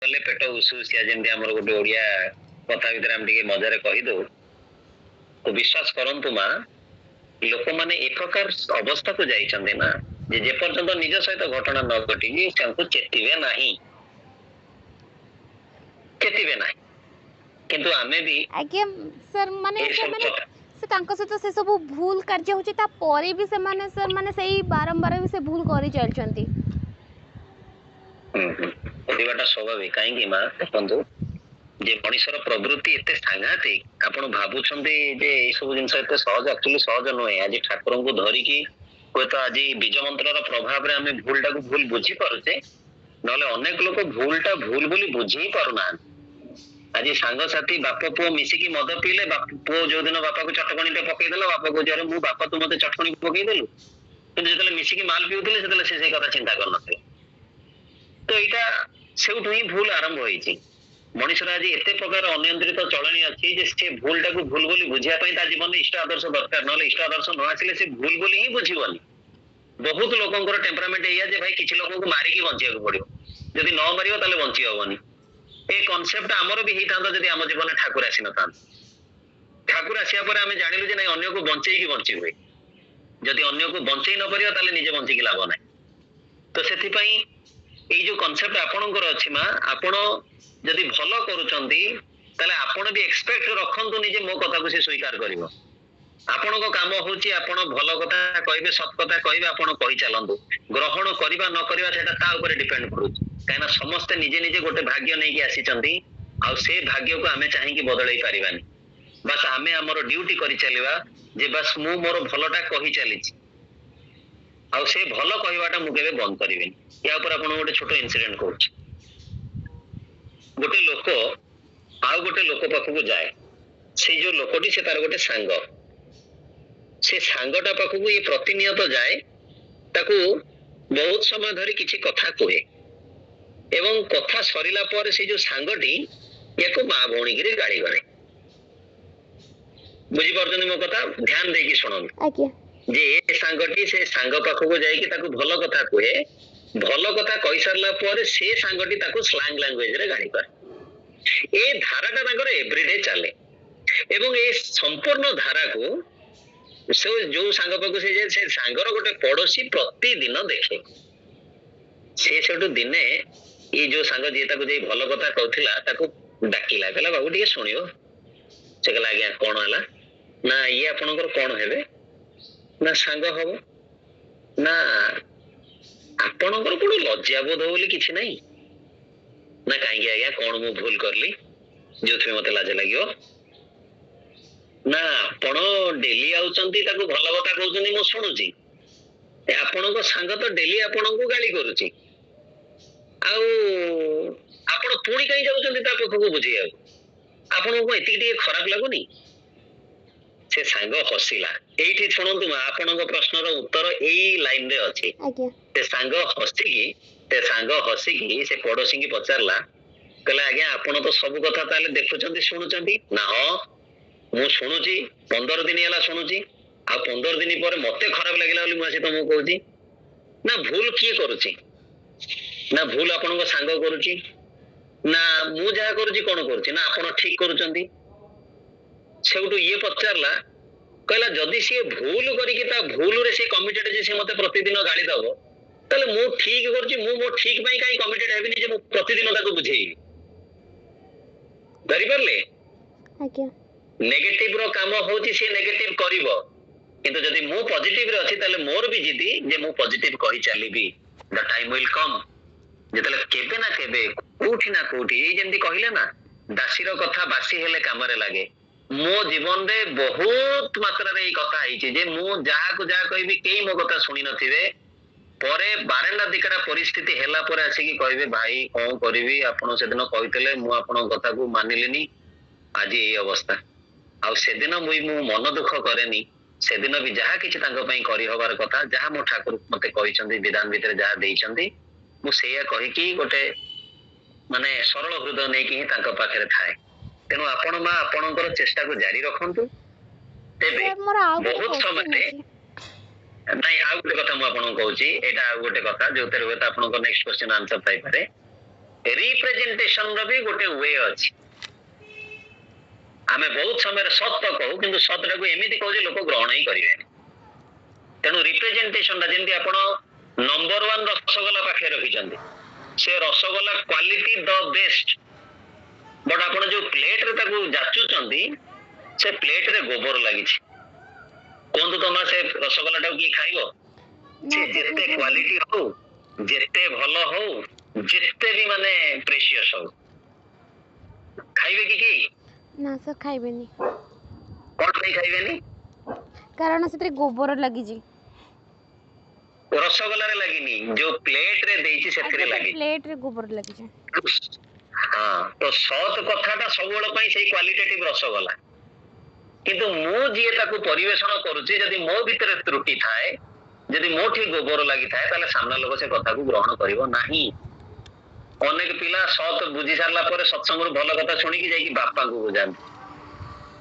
ଗଲେ ପେଟ ଉସୁସିଆ ଯେମିତି ଆମର ଗୋଟେ ଓଡିଆ କଥା ଭିତରେ ଆମେ ଟିକେ ମଜାରେ କହିଦଉ। ତ ବିଶ୍ୱାସ କରନ୍ତୁ ମା, ଲୋକମାନେ ଏ ପ୍ରକାର ଅବସ୍ଥାକୁ ଯାଇଛନ୍ତି ନା ଯେ ଯେପର୍ଯ୍ୟନ୍ତ ନିଜ ସହିତ ଘଟଣା ନ ଘଟିକି ତାଙ୍କୁ ଚେତିବେ ନାହିଁ। କିନ୍ତୁ ଆମେ ବି ଆଜ୍ଞା ସାର୍ ମାନେ ସେମାନେ ସେ ତାଙ୍କ ସହିତ ସେ ସବୁ ଭୁଲ କାର୍ଯ୍ୟ ହେଉଛି ତାପରେ ବି ସେମାନେ ସାର୍ ମାନେ ସେଇ ବାରମ୍ବାର ବି ସେ ଭୁଲ କରି ଚାଲିଛନ୍ତି। କରିବାଟା ସ୍ୱାଭାବିକ। କାହିଁକି ମା ଦେଖନ୍ତୁ, ଯେ ମଣିଷର ପ୍ରବୃତ୍ତି ଏତେ ସାଂଘାତିକ, ଆପଣ ଭାବୁଛନ୍ତି ଯେ ଏଇ ସବୁ ଜିନିଷ ଏତେ ସହଜ, ଆକ୍ଚୁଆଲି ସହଜ ନୁହେଁ। ଆଜି ଠାକୁରଙ୍କୁ ଧରିକି ହୁଏତ ଆଜି ବୀଜ ମନ୍ତ୍ରର ପ୍ରଭାବରେ ଆମେ ଭୁଲଟାକୁ ଭୁଲ ବୁଝିପାରୁଛେ, ନହେଲେ ଅନେକ ଲୋକ ଭୁଲଟା ଭୁଲ ବୋଲି ବୁଝି ହିଁ ପାରୁନାହାନ୍ତି। ଆଜି ସାଙ୍ଗସାଥି ବାପ ପୁଅ ମିଶିକି ମଦ ପିଇଲେ, ପୁଅ ଯୋଉଦିନ ବାପାକୁ ଚଟକଣିଟେ ପକେଇଦେଲା, ବାପା କହୁଛି ଆରେ ମୁଁ ବାପା ତୁ ମତେ ଚଟକଣି ପକେଇଦେଲୁ। କିନ୍ତୁ ଯେତେବେଳେ ମିଶିକି ମାଲ ପିଉଥିଲେ ସେତେବେଳେ ସେ ସେଇ କଥା ଚିନ୍ତା କରିନଥିଲେ। ତ ଏଇଟା ସେଉଠୁ ହିଁ ଭୁଲ ଆରମ୍ଭ ହେଇଛି। ମଣିଷର ଆଜି ଏତେ ପ୍ରକାର ଅନିୟନ୍ତ୍ରିତ ଚଳଣି ଅଛି ଯେ ସେ ଭୁଲଟାକୁ ଭୁଲ ବୋଲି ବୁଝିବା ପାଇଁ ତା ଜୀବନରେ ଇଷ୍ଟ ଆଦର୍ଶ ଦରକାର, ନହେଲେ ଇଷ୍ଟ ଆଦର୍ଶ ନ ଆସିଲେ ସେ ଭୁଲ ବୋଲି ହିଁ ବୁଝିବନି। ବହୁତ ଲୋକଙ୍କର ଟେମ୍ପରାମେଣ୍ଟ ଏଇଆ ଯେ ଭାଇ କିଛି ଲୋକଙ୍କୁ ମାରିକି ବଞ୍ଚିବାକୁ ପଡିବ, ଯଦି ନ ମାରିବ ତାହେଲେ ବଞ୍ଚି ହବନି। ଏ କନସେପ୍ଟ ଆମର ବି ହେଇଥାନ୍ତା ଯଦି ଆମ ଜୀବନରେ ଠାକୁର ଆସିନଥାନ୍ତେ। ଠାକୁର ଆସିବା ପରେ ଆମେ ଜାଣିଲୁ ଯେ ନାଇଁ, ଅନ୍ୟକୁ ବଞ୍ଚେଇକି ବଞ୍ଚି ହୁଏ। ଯଦି ଅନ୍ୟକୁ ବଞ୍ଚେଇ ନ ପାରିବ ତାହେଲେ ନିଜେ ବଞ୍ଚିକି ଲାଭ ନାହିଁ। ତ ସେଥିପାଇଁ ଏଇ ଯୋଉ କନସେପ୍ଟ ଆପଣଙ୍କର ଅଛି ମା, ଆପଣ ଯଦି ଭଲ କରୁଛନ୍ତି ତାହେଲେ ଆପଣ ବି ଏକ୍ସପେକ୍ଟ ରଖନ୍ତୁନି ଯେ ମୋ କଥାକୁ ସେ ସ୍ୱୀକାର କରିବ। ଆପଣଙ୍କ କାମ ହଉଛି ଆପଣ ଭଲ କଥା କହିବେ, ସତ କଥା କହିବେ, ଆପଣ କହି ଚାଲନ୍ତୁ। ଗ୍ରହଣ କରିବା ନ କରିବା ସେଟା ତା ଉପରେ ଡିପେଣ୍ଡ କରୁଛି। କାହିଁକିନା ସମସ୍ତେ ନିଜେ ନିଜେ ଗୋଟେ ଭାଗ୍ୟ ନେଇକି ଆସିଛନ୍ତି, ଆଉ ସେ ଭାଗ୍ୟକୁ ଆମେ ଚାହିଁକି ବଦଳେଇ ପାରିବାନି। ବାସ୍ ଆମେ ଆମର ଡ୍ୟୁଟି କରି ଚାଲିବା ଯେ ବାସ୍ ମୁଁ ମୋର ଭଲଟା କହି ଚାଲିଛି, ଆଉ ସେ ଭଲ କହିବାଟା ମୁଁ କେବେ ବନ୍ଦ କରିବିନି। ୟା ଉପରେ ଆପଣଙ୍କୁ ଗୋଟେ ଛୋଟ ଇନସିଡେଣ୍ଟ କହୁଛି। ଗୋଟେ ଲୋକ ଆଉ ଗୋଟେ ଲୋକ ପାଖକୁ ଯାଏ। ସେଇ ଯୋଉ ଲୋକଟି ସେ ତାର ଗୋଟେ ସାଙ୍ଗ, ସେ ସାଙ୍ଗଟା ପାଖକୁ ଇଏ ପ୍ରତିନିୟତ ଯାଏ, ତାକୁ ବହୁତ ସମୟ ଧରି କିଛି କଥା କୁହେ, ଏବଂ କଥା ସରିଲା ପରେ ସେଇ ଯୋଉ ସାଙ୍ଗଟି ୟାକୁ ମା ଭଉଣୀକିରି ଗାଳି କରେ। ବୁଝିପାରୁଛନ୍ତି ମୋ କଥା? ଧ୍ୟାନ ଦେଇକି ଶୁଣନ୍ତୁ। ଯେ ଏ ସାଙ୍ଗଟି ସେ ସାଙ୍ଗ ପାଖକୁ ଯାଇକି ତାକୁ ଭଲ କଥା କୁହେ, ଭଲ କଥା କହିସାରିଲା ପରେ ସେ ସାଙ୍ଗଟି ତାକୁ ସ୍ଲାଙ୍ଗ ଲାଙ୍ଗୁଏଜରେ ଗାଳି କରେ। ଏ ଧାରାଟା ତାଙ୍କର ଏଭ୍ରିଡେ ଚାଲେ, ଏବଂ ଏ ସମ୍ପୂର୍ଣ୍ଣ ଧାରାକୁ ସେ ଯୋଉ ସାଙ୍ଗ ପାଖକୁ ସେ ଯାଏ, ସେ ସାଙ୍ଗର ଗୋଟେ ପଡୋଶୀ ପ୍ରତିଦିନ ଦେଖେ। ସେ ସେଠୁ ଦିନେ ଏଇ ଯୋଉ ସାଙ୍ଗ ଯିଏ ତାକୁ ଯାଇ ଭଲ କଥା କହୁଥିଲା ତାକୁ ଡାକିଲା, କହିଲା ବାବୁ ଟିକେ ଶୁଣିବ। ସେ କହିଲା ଆଜ୍ଞା କଣ ହେଲା? ନା ଇଏ ଆପଣଙ୍କର କଣ ହେବେ? ନା ସାଙ୍ଗ ହବ। ନା ଆପଣଙ୍କର କୋଉଠି ଲଜ୍ଜା ବୋଧ ବୋଲି କିଛି ନାହିଁ? ନା କାହିଁକି ଆଜ୍ଞା, କଣ ମୁଁ ଭୁଲ କରିଲି ଯୋଉଥିପାଇଁ ମତେ ଲାଜ ଲାଗିବ? ନା ଆପଣ ଡେଲି ଆଉଛନ୍ତି, ତାକୁ ଭଲ କଥା କହୁଛନ୍ତି, ମୁଁ ଶୁଣୁଛି। ଆପଣଙ୍କ ସାଙ୍ଗ ତ ଡେଲି ଆପଣଙ୍କୁ ଗାଳି କରୁଛି, ଆଉ ଆପଣ ପୁଣି କାହିଁ ଯାଉଛନ୍ତି ତା ପାଖକୁ ବୁଝେଇବାକୁ? ଆପଣଙ୍କୁ ଏତିକି ଟିକେ ଖରାପ ଲାଗୁନି? ସେ ସାଙ୍ଗ ହସିଲା। ଏଇଠି ଶୁଣନ୍ତୁ ମା, ଆପଣଙ୍କ ପ୍ରଶ୍ନର ଉତ୍ତର ଏଇ ଲାଇନରେ ଅଛି। ସେ ସାଙ୍ଗ ହସିକି ସେ ପଡୋଶୀକି ପଚାରିଲା, କହିଲା ଆଜ୍ଞା ଆପଣ ତ ସବୁ କଥା ତାହେଲେ ଦେଖୁଛନ୍ତି ଶୁଣୁଛନ୍ତି? ନା ହଁ ମୁଁ ଶୁଣୁଛି, 15 ଦିନ ହେଲା ଶୁଣୁଛି, ଆଉ 15 ଦିନ ପରେ ମତେ ଖରାପ ଲାଗିଲା ବୋଲି ମୁଁ ଆସି ତମକୁ କହୁଛି। ନା ଭୁଲ କିଏ କରୁଛି? ନା ଭୁଲ ଆପଣଙ୍କ ସାଙ୍ଗ କରୁଛି? ନା ମୁଁ ଯାହା କରୁଛି କଣ କରୁଛି? ନା ଆପଣ ଠିକ କରୁଛନ୍ତି। ସେଉଠୁ ଇଏ ପଚାରିଲା, କହିଲା ଯଦି ସିଏ ଭୁଲ କରିକି ତା ଭୁଲରେ ସେ କମିଟେଡ ଯେ ସେ ମତେ ପ୍ରତିଦିନ ଗାଳି ଦବ, ତାହେଲେ ମୁଁ ଠିକ କରୁଛି, ମୁଁ ମୋ ଠିକ ପାଇଁ କାହିଁ କମିଟେଡ ହେବିନି ଯେ ମୁଁ ପ୍ରତିଦିନ ତାକୁ ବୁଝେଇବି? ଧରିପାରିଲେ? ନେଗେଟିଭ ର କାମ ହଉଛି ସେ ନେଗେଟିଭ କରିବ, କିନ୍ତୁ ଯଦି ମୁଁ ପଜିଟିଭରେ ଅଛି ତାହେଲେ ମୋର ବି ଜିଦି ଯେ ମୁଁ ପଜିଟିଭ କହି ଚାଲିବି। ଦ ଟାଇମ ୱିଲ କମ, ଯେତେବେଳେ କେବେ ନା କେବେ କୋଉଠି ନା କୋଉଠି, ଏଇ ଯେମିତି କହିଲେ ନା ଦାସୀର କଥା ବାସି ହେଲେ କାମରେ ଲାଗେ। ମୋ ଜୀବନରେ ବହୁତ ମାତ୍ରାରେ ଏଇ କଥା ହେଇଛି ଯେ ମୁଁ ଯାହାକୁ ଯାହା କହିବି କେହି ମୋ କଥା ଶୁଣି ନଥିବେ, ପରେ ବାରେଣ୍ଡା ଦିକଟା ପରିସ୍ଥିତି ହେଲା ପରେ ଆସିକି କହିବେ ଭାଇ କଣ କରିବି, ଆପଣ ସେଦିନ କହିଥିଲେ ମୁଁ ଆପଣଙ୍କ କଥାକୁ ମାନିଲିନି, ଆଜି ଏଇ ଅବସ୍ଥା। ଆଉ ସେଦିନ ମୁଁ ମନ ଦୁଃଖ କରେନି, ସେଦିନ ବି ଯାହା କିଛି ତାଙ୍କ ପାଇଁ କରିହବାର କଥା, ଯାହା ମୋ ଠାକୁର ମତେ କହିଛନ୍ତି, ବିଧାନ ଭିତରେ ଯାହା ଦେଇଛନ୍ତି, ମୁଁ ସେଇଆ କହିକି ଗୋଟେ ମାନେ ସରଳ ହୃଦୟ ନେଇକି ହିଁ ତାଙ୍କ ପାଖରେ ଥାଏ। ତେଣୁ ଆପଣ ମା ଆପଣଙ୍କର ଚେଷ୍ଟାକୁ ଜାରି ରଖନ୍ତୁ। ତେବେ ବହୁତ ସମୟରେ ନାଇଁ, ଆଉ ଗୋଟେ କଥା ମୁଁ ଆପଣଙ୍କୁ କହୁଛି, ଏଇଟା ଆଉ ଗୋଟେ କଥା ଯୋଉଥିରେ ହୁଏତ ଆପଣଙ୍କ ନେକ୍ସଟ କ୍ୱେଶ୍ଚନ ଆନ୍ସର ପାଇପାରେ। रिप्रेजेंटेशन रो भी गोटे वे अछि आमे बहुत समय सत्य कहू किंतु सत्य को एमिति कहू जे लोक ग्रहण ही करिवे तेणु रिप्रेजेंटेशन ता जेंति आपण नंबर 1 रसगोला पाखे रखिचंदी से rasgulla quality the best but आपण जो प्लेट रे ताकू जाचुचंदी से प्लेट रे गोबर लागि छी कोंदु तमा से रसगोला टा की खाइबो से जेते क्वालिटी हो जेते भलो हो जेते भी माने प्रेशियस हो खाइबे की ना सर खाइबेनी कोन खाइबेनी कारण से गोबर लगी जी रसगोला रे लागिनी जो प्लेट रे देइची सेतरे लागि प्लेट रे गोबर लगी जी हां तो सत कथाटा सबोळ पई सेही क्वालिटेटिव रसगोला किंतु मु जे ताकू परिवेषण करूची जदी मो भितरे त्रुटि थाए जदी मोठी गोबर लागि थाए ताले सामना लोक से कथा को ग्रहण करिवो नाही अनेक पिला सत बुझी सारला परे सत्संग भल कथा सुनी कि जाई कि बापा को बुझान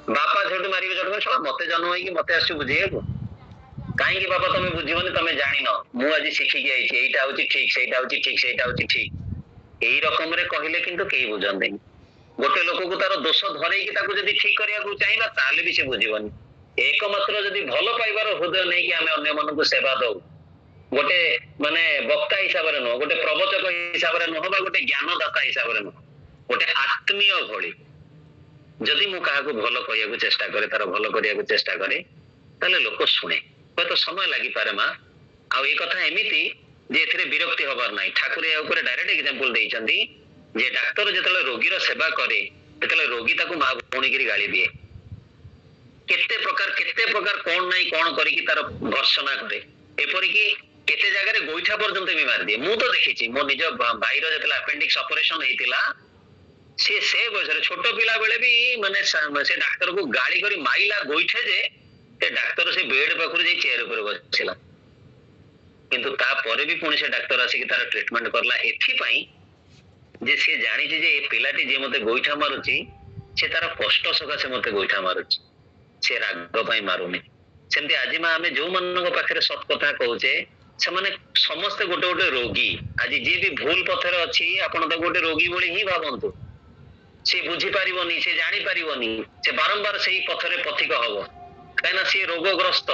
बापा झोट मारी झोट छला मते जन्म होई कि मते आसु बुझिएको काहे कि बाबा तमे बुझिबनी तमे जानि न मु आज सिखि कि आइछि एटा होची ठीक सेटा होची ठीक सेटा होची ठीक एई रकम रे कहिले किंतु केई बुझंदे गोटे लोक को तार दोष धरै कि ताकू जदी ठीक करिया को चाहिबा ताले भी से बुझिबनी एकमात्र जदी भलो पाइबार हृदय नै कि हमें अन्य मन को सेवा दउ गोटे माने वक्ता हिसाब रे न गोटे प्रवचक हिसाब रे न बा गोटे ज्ञानदाता हिसाब रे न गोटे आत्मीय भଳି जदी मु काहा को भलो कहिया को चेष्टा करे तार भलो करिया को चेष्टा करे ताले लोक सुने तो समय लागि पारे मा आ ए कथा एमिति जे एथिरे विरक्ति होबार नाही ठाकुर ए ऊपर डायरेक्ट एग्जांपल देइचंदी जे डाक्टर जेतले रोगीर सेवा करे तेतले रोगी ताको मा भौणी गिरी गाली दिए केते प्रकार कोन नाही कोन करी कि तार भर्सना करे एपरि कि केते जगह रे गोइठा पर्यंत भी मार दिए मु तो देखिछि मो निज भाईर जेतले अपेंडिक्स ऑपरेशन हेतिला से बयसरे छोट पिला बेले भी माने से डाक्टर को गाली करी माइला गोइठे जे ते डाक्टर से बेड पाखुर जे चेयर ऊपर बसिला किंतु ता परे भी पुणी से डाक्टर आसी कि तार ट्रीटमेंट करला एथि पई जे से जानि जे ए पिलाटी जे मते गोइठा मारुची से तार कष्ट सका से मते गोइठा मारुची से राग पई मारुनी सेमती आज मा हमें जो मन पाखे सत कथा कहूचे से माने समस्त गोटे गोटे रोगी आज जे भी भूल पथर अछि आपण तो गोटे रोगी बोली ही भाबंतु से बुझी पारिबोनी से जानि पारिबोनी से बारंबार सही पथरे पथिक हबो काना से रोगग्रस्त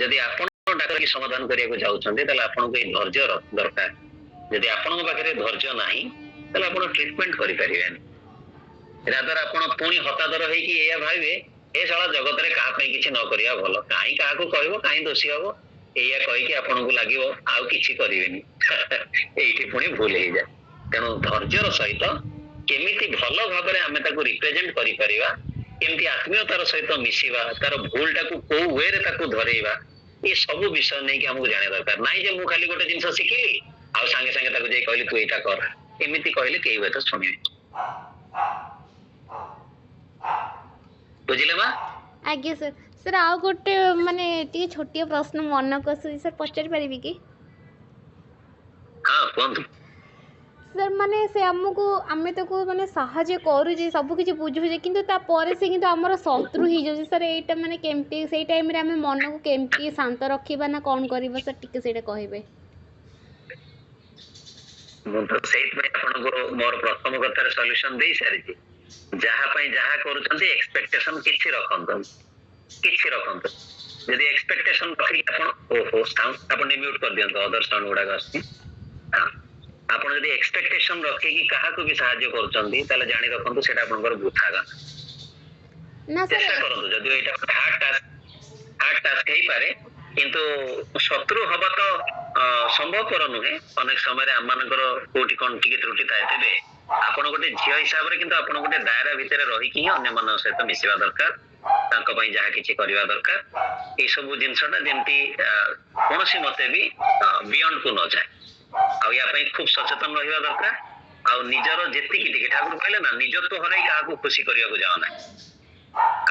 यदि आपण डाक्टर की समाधान करिया को जाउछन्ते तले आपण को धैर्य दरकार यदि आपण पाखे धैर्य नाही तले आपण ट्रीटमेंट करि परिबेनी रादर आपण पुणी हतादर हे कि एया भाइबे ए साला जगत रे काहा पई किछि न करिया भलो काई काहा को कहबो काई दोषी हबो एया कहि कि आपण को लागिवो आउ किछि करिवेनी एइठी पुणी भूल हे जाय तेनु धैर्यर सहित केमिति भलो भाबरे हमें ताको रिप्रेजेंट करि परिबा केमिति आत्मीयतार सहित मिसिबा तार भूलटा को को वे रे ताको धरेइबा ए सब विषय नै कि हमहु जाने दरकार नाही जे मु खाली गोटे जिंस सिखिली आ संगे संगे ताको जे कहली तू एटा कर एमिति कहले केई वे तो सुनिबे बुझिले मा आगे सर सर आ गोटे माने ती छोटिया प्रश्न मन को सर पचारि परिबी कि हां कोन सर माने से हमको आमे तो को माने सहाय्य करू जे सब किछि बुझु जे किंतु ता परे से किंतु हमर शत्रु ही जो सर एटा माने केमती सेई टाइम रे हमें मन को केमती शांत रखिबा ना कोन करबा सर टिके सेटा कहबे मु तो सेट में आपण को मोर प्रथम कथार सॉल्यूशन देई सारी छी जहा पई जहा करूछन्ते एक्सपेक्टेशन किछि रखंत यदि एक्सपेक्टेशन रखि आपण ओहो साउंड आपण म्यूट कर दियंतो अदर साउंड गुडा आसी हां आपण यदि एक्सपेक्टेशन रखि कि काहा को भी सहाय्य करूछन्ती ताले जानि रखंतु सेटा आपनकर बुथागा ना सर चेष्टा करंतु जदि एटा हार्ड टास्क हेई पारे किंतु शत्रु हबा तो संभवपर नुहे अनेक समय आमମାନଙ୍କର कोठी कोन टिके त्रुटि थाए तेबे आपण गोटे झियो हिसाब रे किंतु आपण गोटे दायरा भितर रही कि अन्य मन सहित मिसिबा दरकार तांको पई जहा किछि करिवा दरकार ए सब जिंसटा जेंती कोनोसी मते भी बियॉन्ड को न जाय आ या पई खूब सचेतन रहिबा दरकार आ निजरो जेति कि टिके ठाकुर कहले ना निजत्व हराई काहा को खुशी करिया को जाओ ना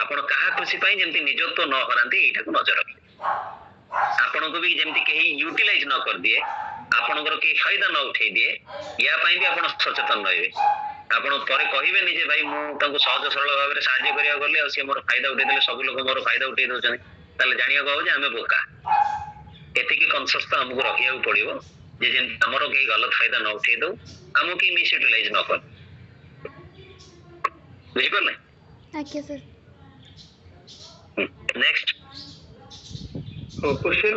आपण काहा खुशी पई जेंती निजत्व न हरांती एटा को नजर रखि आपण को भी जेंती केही यूटिलाइज न कर दिए आपनकर के फायदा न उठै दिए या पई भी आपण सचेतन रहिबे आपण परे कहिबे नि जे भाई मु तांको सहज सरल भाव रे सहाय्य करिया गले आ से मोर फायदा उठै देले सब लोग मोर फायदा उठै दोछन ताले जानिया कहू जे हमें बोका एति की कॉन्शियस तो हमको रखिया पड़िबो ଯେ ଯେମିତି ଆମର କେହି ଗଲତ ଫାଇଦା ନ ଉଠେଇ ଦଉ, ଆମକୁ କେହି ମିସ୍ ୟୁଟିଲାଇଜ ନ କରୁ। ବୁଝିପାରିଲେ? ଆଜ୍ଞା ସାର୍। ନେକ୍ସଟ। क्वेश्चन